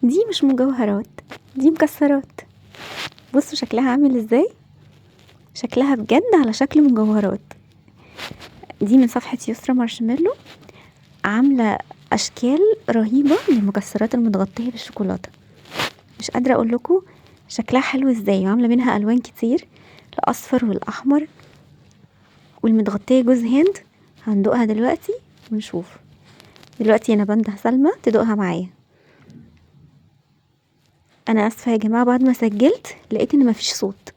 دي مش مجوهرات، دي مكسرات. بصوا شكلها عامل ازاي، شكلها بجد على شكل مجوهرات. دي من صفحة يسرا مارشميلو، عاملة اشكال رهيبة للمكسرات المتغطية بالشوكولاتة. مش قادرة اقول لكم شكلها حلو ازاي، وعاملة منها الوان كتير، الاصفر والاحمر، والمتغطية جوز هند. هندوقها دلوقتي ونشوف. دلوقتي انا بنده سلمى تدوقها معايا. انا اسفة يا جماعة، بعد ما سجلت لقيت ان مفيش صوت،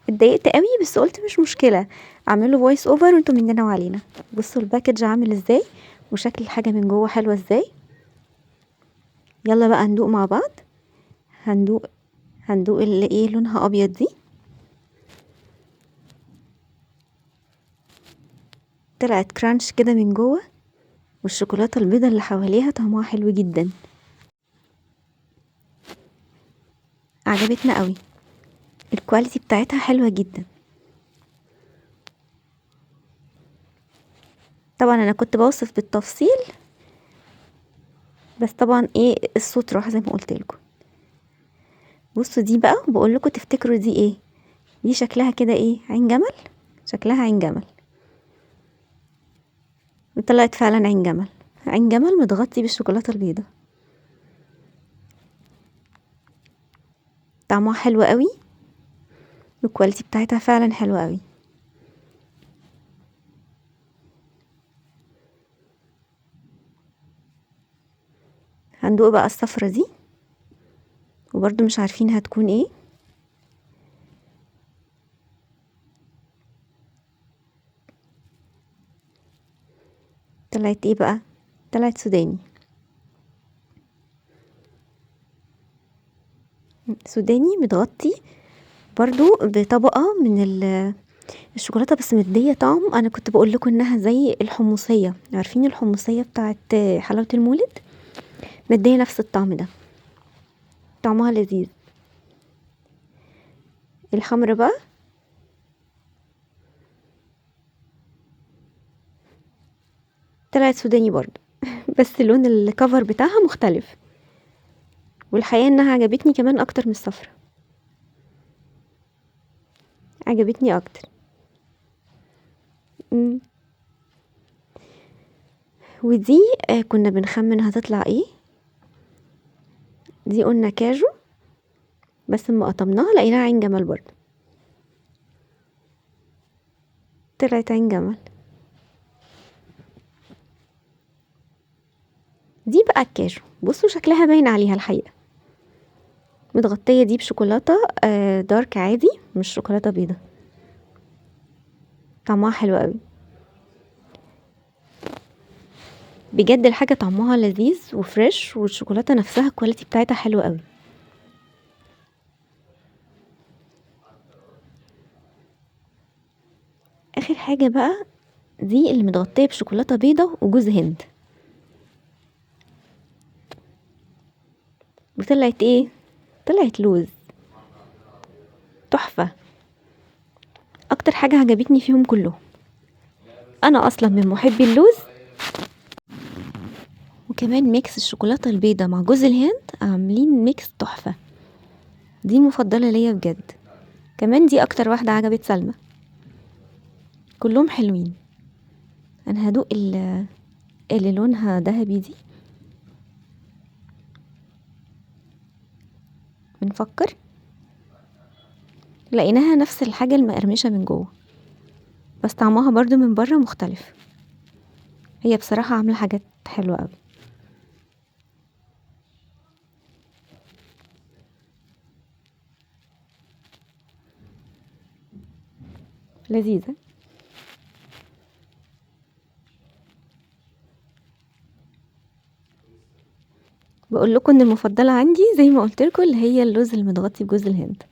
اتضايقت قوي، بس قلت مش مشكلة اعمله فويس اوفر وانتم مننا وعلينا. بصوا الباكج عامل ازاي، وشكل الحاجة من جوه حلوة ازاي. يلا بقى ندوق مع بعض. هندوق اللي ايه لونها ابيض دي. طلعت كرانش كده من جوه، والشوكولاتة البيضة اللي حواليها طعمها حلو جدا، عجبتنا قوي. الكواليتي بتاعتها حلوة جدا. طبعا انا كنت بوصف بالتفصيل، بس طبعا ايه الصوت راح زي ما قلت لكم. بصوا دي بقى، بقول لكم تفتكروا دي ايه. دي شكلها كده ايه، عين جمل. شكلها عين جمل، وطلعت فعلا عين جمل. عين جمل متغطي بالشوكولاتة البيضة. طعمها حلو قوي، والكواليتي بتاعتها فعلا حلوة قوي. هندوق بقى الصفرة دي، وبرضو مش عارفين هتكون ايه. طلعت ايه بقى، طلعت سوداني. سوداني متغطي برضو بطبقة من الشوكولاتة، بس مدية طعم. انا كنت بقول لكم انها زي الحمصية، عارفين الحمصية بتاعت حلاوة المولد، مدية نفس الطعم ده. طعمها لذيذ. الحمرا بقى طلعت سوداني برضو بس لون الكفر بتاعها مختلف، والحقيقة انها عجبتني كمان اكتر من الصفرة، عجبتني اكتر. مم. ودي كنا بنخمن هتطلع ايه. دي قلنا كاجو، بس اما قطمناها لقيناها عين جمل برضو. طلعت عين جمل. دي بقى الكاجو، بصوا شكلها باين عليها الحقيقة. متغطية دي بشوكولاتة دارك عادي، مش شوكولاتة بيضة. طعمها حلو قوي بجد. الحاجة طعمها لذيذ وفريش، والشوكولاتة نفسها الكواليتي بتاعتها حلوة قوي. اخر حاجة بقى، دي اللي متغطية بشوكولاتة بيضة وجوز هند. وطلعت ايه، طلعت لوز. تحفة. اكتر حاجة عجبتني فيهم كلهم، انا اصلا من محبي اللوز، وكمان ميكس الشوكولاتة البيضة مع جوز الهند عاملين ميكس تحفة. دي المفضلة ليا بجد. كمان دي اكتر واحدة عجبت سلمى. كلهم حلوين. انا هدوق اللي لونها ذهبي دي. بنفكر لقيناها نفس الحاجة المقرمشة من جوه، بس طعمها برضو من بره مختلف. هي بصراحة عاملة حاجات حلوة قوي، لذيذة. بقول لكم ان المفضلة عندي زي ما قلت لكم اللي هي اللوز المتغطي بجوز الهند،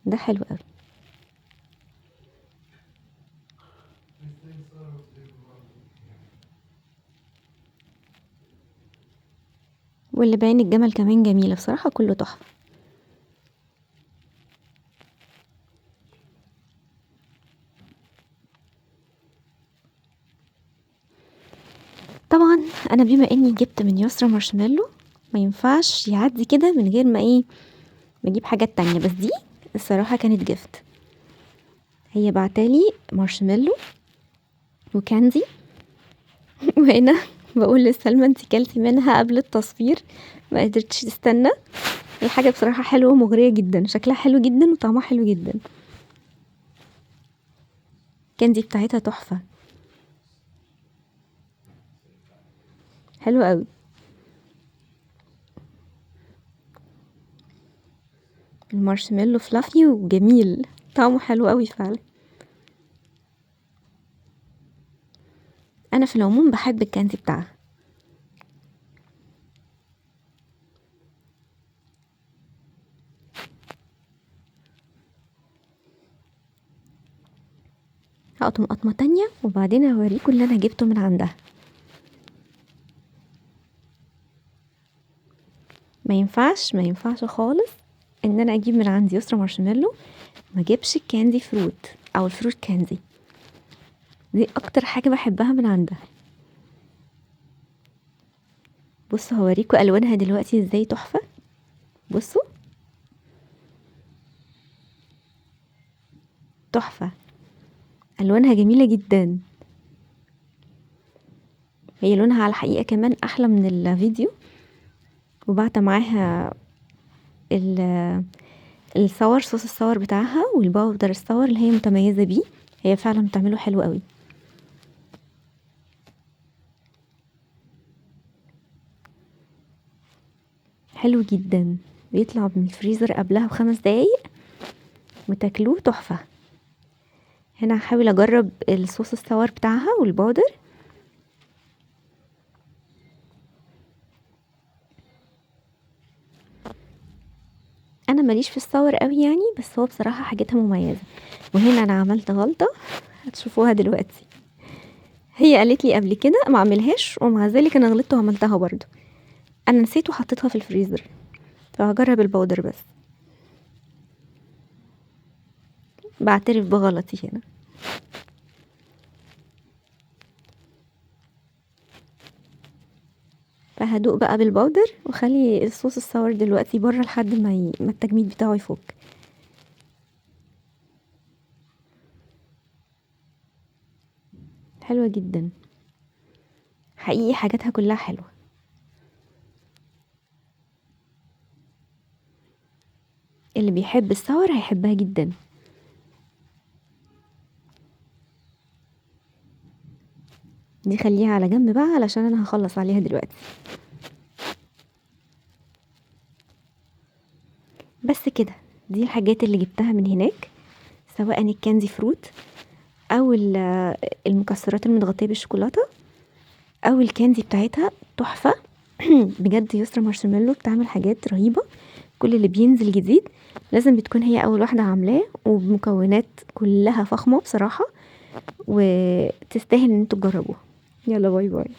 ده حلو قوي. واللي بعين الجمل كمان جميلة بصراحة، كله تحفة. طبعا انا بما اني جبت من يسرا مارشميلو، ما ينفعش يعدي كده من غير ما ايه ما اجيب حاجات تانية. بس دي الصراحة كانت جفت. هي بعتالي مارشميلو وكاندي وهنا بقول لسلمى انتي كلتي منها قبل التصوير، ما قدرتش تستنى. الحاجة بصراحة حلوة ومغرية جدا، شكلها حلو جدا وطعمها حلو جدا. الكاندي بتاعتها تحفة، حلوة قوي. المارشميلو فلافي وجميل، طعمه حلو قوي فعلا. انا في العموم بحب الكاندي بتاعها. هقطم قطمة تانية وبعدين هوريكم اللي انا جبته من عندها. ما ينفعش خالص ان انا اجيب من عند يسرا مارشميلو ما اجيبش الكاندي فروت او الفروت كاندي. دي اكتر حاجة بحبها من عندها. بصوا هوريكم الوانها دلوقتي ازاي تحفة. بصوا تحفة، الوانها جميلة جدا. هي لونها على الحقيقة كمان احلى من الفيديو، وبعت معاها الصور، صوص الصور بتاعها والباودر الصور اللي هي متميزة بيه. هي فعلا بتعمله حلو قوي. حلو جدا، بيطلع من الفريزر قبلها ب5 دقايق وتاكلوه تحفة. هنا هحاول اجرب الصوص الصور بتاعها والباودر. انا ماليش في الصور قوي يعني، بس هو بصراحة حاجتها مميزة. وهنا انا عملت غلطة هتشوفوها دلوقتي. هي قالت لي قبل كده ما اعملهاش، ومع ذلك انا غلطت وعملتها برضو. انا نسيت وحطيتها في الفريزر، فهجرب الباودر بس. بعترف بغلطي هنا. فهدوق بقى بالباودر وخلي الصوص الصور دلوقتي بره لحد ما التجميد بتاعه يفك. حلوة جدا حقيقي، حاجاتها كلها حلوة. اللي بيحب الصور هيحبها جدا. دي خليها على جنب بقى علشان انا هخلص عليها دلوقتي. بس كده، دي الحاجات اللي جبتها من هناك، سواء الكاندي فروت او المكسرات المتغطية بالشوكولاتة او الكاندي بتاعتها تحفة. بجد يسرا مارشميلو بتعمل حاجات رهيبة. كل اللي بينزل جديد لازم بتكون هي اول واحدة عاملاه، وبمكونات كلها فخمة بصراحة، وتستاهل ان انتوا تجربوها. يلا باي باي.